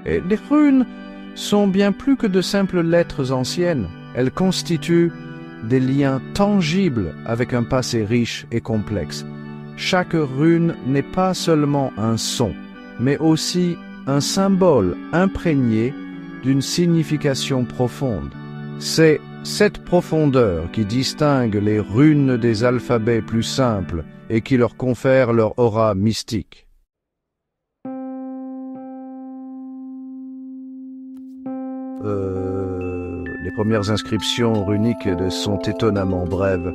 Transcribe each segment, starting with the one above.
Et les runes sont bien plus que de simples lettres anciennes. Elles constituent des liens tangibles avec un passé riche et complexe. Chaque rune n'est pas seulement un son, mais aussi un symbole imprégné d'une signification profonde. C'est cette profondeur qui distingue les runes des alphabets plus simples et qui leur confère leur aura mystique. Les premières inscriptions runiques sont étonnamment brèves.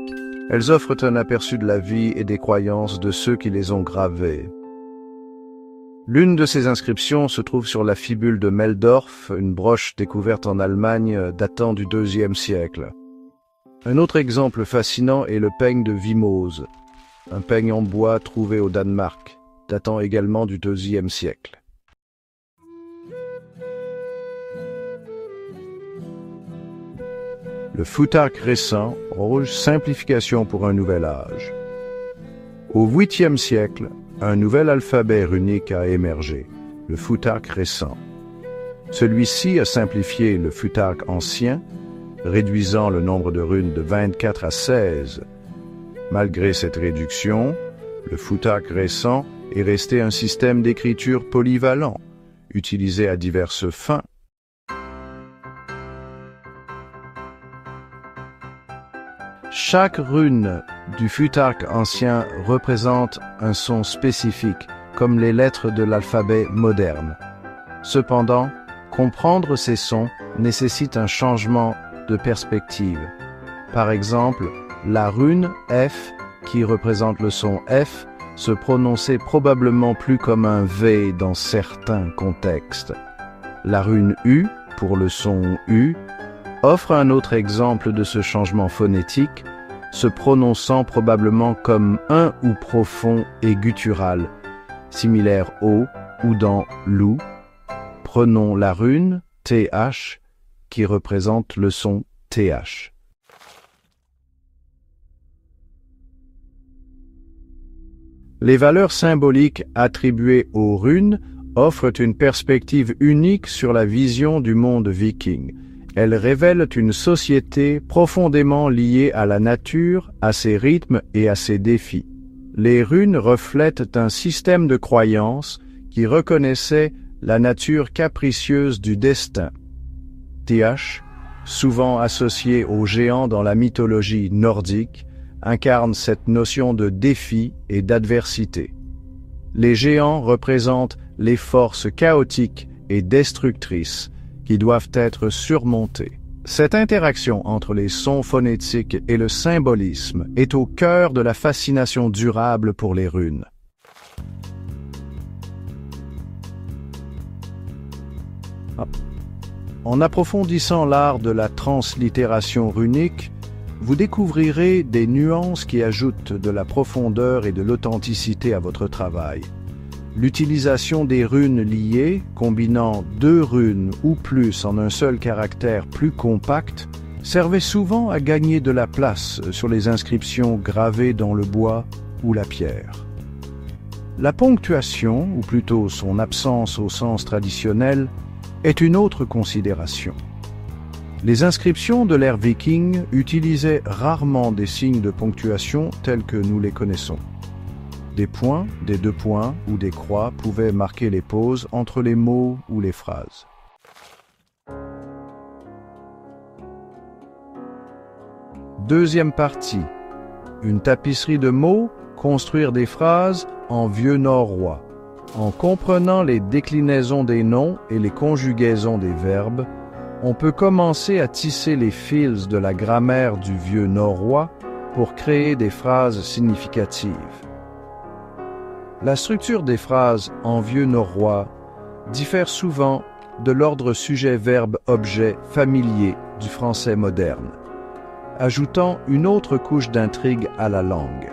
Elles offrent un aperçu de la vie et des croyances de ceux qui les ont gravées. L'une de ces inscriptions se trouve sur la fibule de Meldorf, une broche découverte en Allemagne datant du IIe siècle. Un autre exemple fascinant est le peigne de Vimose, un peigne en bois trouvé au Danemark, datant également du IIe siècle. Le Futhark récent, rouge simplification pour un nouvel âge. Au 8e siècle, un nouvel alphabet runique a émergé, le Futhark récent. Celui-ci a simplifié le Futhark ancien, réduisant le nombre de runes de 24 à 16. Malgré cette réduction, le Futhark récent est resté un système d'écriture polyvalent, utilisé à diverses fins. Chaque rune du Futhark ancien représente un son spécifique, comme les lettres de l'alphabet moderne. Cependant, comprendre ces sons nécessite un changement de perspective. Par exemple, la rune F, qui représente le son F, se prononçait probablement plus comme un V dans certains contextes. La rune U, pour le son U, offre un autre exemple de ce changement phonétique, se prononçant probablement comme un ou profond et guttural, similaire au ou dans loup. Prenons la rune TH qui représente le son TH. Les valeurs symboliques attribuées aux runes offrent une perspective unique sur la vision du monde viking. Elles révèlent une société profondément liée à la nature, à ses rythmes et à ses défis. Les runes reflètent un système de croyances qui reconnaissait la nature capricieuse du destin. TH, souvent associé aux géants dans la mythologie nordique, incarne cette notion de défi et d'adversité. Les géants représentent les forces chaotiques et destructrices qui doivent être surmontées. Cette interaction entre les sons phonétiques et le symbolisme est au cœur de la fascination durable pour les runes. En approfondissant l'art de la translittération runique, vous découvrirez des nuances qui ajoutent de la profondeur et de l'authenticité à votre travail. L'utilisation des runes liées, combinant deux runes ou plus en un seul caractère plus compact, servait souvent à gagner de la place sur les inscriptions gravées dans le bois ou la pierre. La ponctuation, ou plutôt son absence au sens traditionnel, est une autre considération. Les inscriptions de l'ère viking utilisaient rarement des signes de ponctuation tels que nous les connaissons. Des points, des deux points ou des croix pouvaient marquer les pauses entre les mots ou les phrases. Deuxième partie. Une tapisserie de mots, construire des phrases en vieux norrois. En comprenant les déclinaisons des noms et les conjugaisons des verbes, on peut commencer à tisser les fils de la grammaire du vieux norrois pour créer des phrases significatives. La structure des phrases en vieux norrois diffère souvent de l'ordre sujet-verbe-objet familier du français moderne, ajoutant une autre couche d'intrigue à la langue.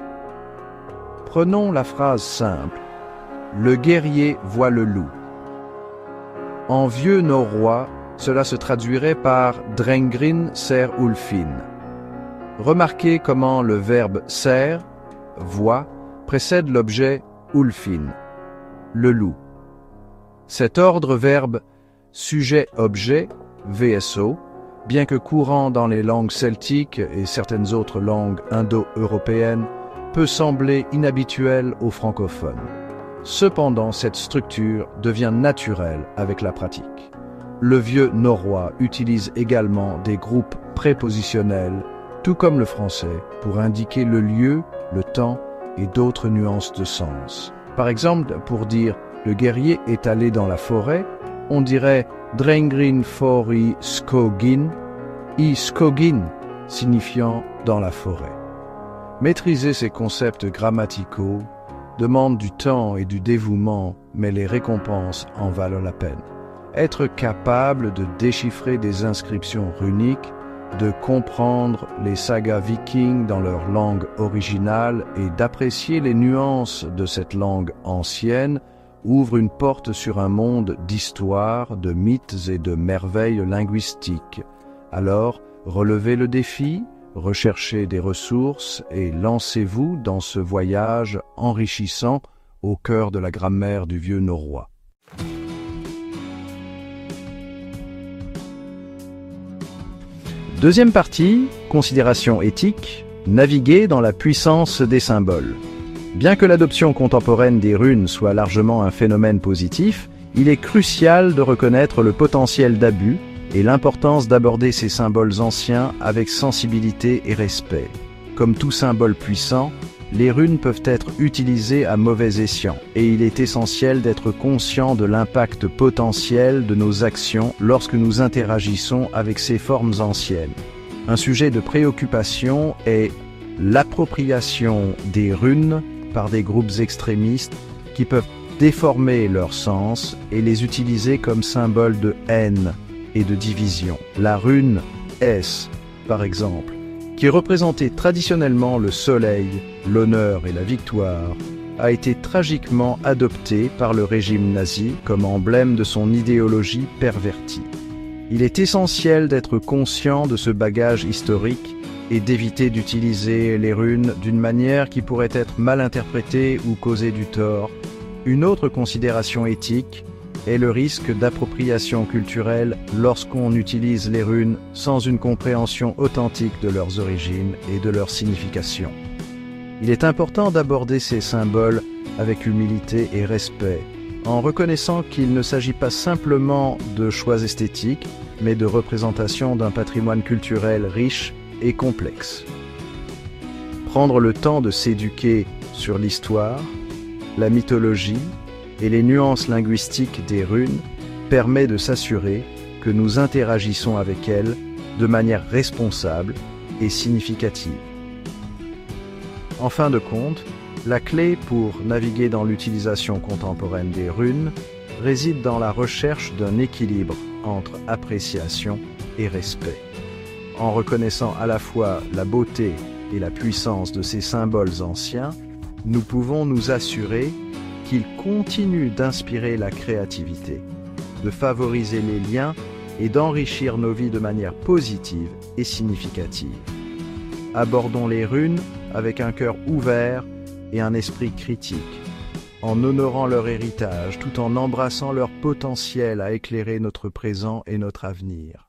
Prenons la phrase simple « Le guerrier voit le loup ». En vieux norrois, cela se traduirait par « Drengrin ser Ulfin ». Remarquez comment le verbe « ser » voit précède l'objet « Ulfin », le loup. Cet ordre-verbe sujet-objet, VSO, bien que courant dans les langues celtiques et certaines autres langues indo-européennes, peut sembler inhabituel aux francophones. Cependant, cette structure devient naturelle avec la pratique. Le vieux norrois utilise également des groupes prépositionnels, tout comme le français, pour indiquer le lieu, le temps et d'autres nuances de sens. Par exemple, pour dire « le guerrier est allé dans la forêt », on dirait « drengrin for i skogin », i skogin signifiant « dans la forêt ». Maîtriser ces concepts grammaticaux demande du temps et du dévouement, mais les récompenses en valent la peine. Être capable de déchiffrer des inscriptions runiques, de comprendre les sagas vikings dans leur langue originale et d'apprécier les nuances de cette langue ancienne ouvre une porte sur un monde d'histoires, de mythes et de merveilles linguistiques. Alors, relevez le défi, recherchez des ressources et lancez-vous dans ce voyage enrichissant au cœur de la grammaire du vieux norrois. Deuxième partie, considération éthique, naviguer dans la puissance des symboles. Bien que l'adoption contemporaine des runes soit largement un phénomène positif, il est crucial de reconnaître le potentiel d'abus et l'importance d'aborder ces symboles anciens avec sensibilité et respect. Comme tout symbole puissant, les runes peuvent être utilisées à mauvais escient et il est essentiel d'être conscient de l'impact potentiel de nos actions lorsque nous interagissons avec ces formes anciennes. Un sujet de préoccupation est l'appropriation des runes par des groupes extrémistes qui peuvent déformer leur sens et les utiliser comme symbole de haine et de division. La rune S, par exemple, qui représentait traditionnellement le soleil, l'honneur et la victoire, a été tragiquement adoptée par le régime nazi comme emblème de son idéologie pervertie. Il est essentiel d'être conscient de ce bagage historique et d'éviter d'utiliser les runes d'une manière qui pourrait être mal interprétée ou causer du tort. Une autre considération éthique est le risque d'appropriation culturelle lorsqu'on utilise les runes sans une compréhension authentique de leurs origines et de leur signification. Il est important d'aborder ces symboles avec humilité et respect, en reconnaissant qu'il ne s'agit pas simplement de choix esthétiques, mais de représentation d'un patrimoine culturel riche et complexe. Prendre le temps de s'éduquer sur l'histoire, la mythologie et les nuances linguistiques des runes permet de s'assurer que nous interagissons avec elles de manière responsable et significative. En fin de compte, la clé pour naviguer dans l'utilisation contemporaine des runes réside dans la recherche d'un équilibre entre appréciation et respect. En reconnaissant à la fois la beauté et la puissance de ces symboles anciens, nous pouvons nous assurer qu'ils continuent d'inspirer la créativité, de favoriser les liens et d'enrichir nos vies de manière positive et significative. Abordons les runes avec un cœur ouvert et un esprit critique, en honorant leur héritage tout en embrassant leur potentiel à éclairer notre présent et notre avenir.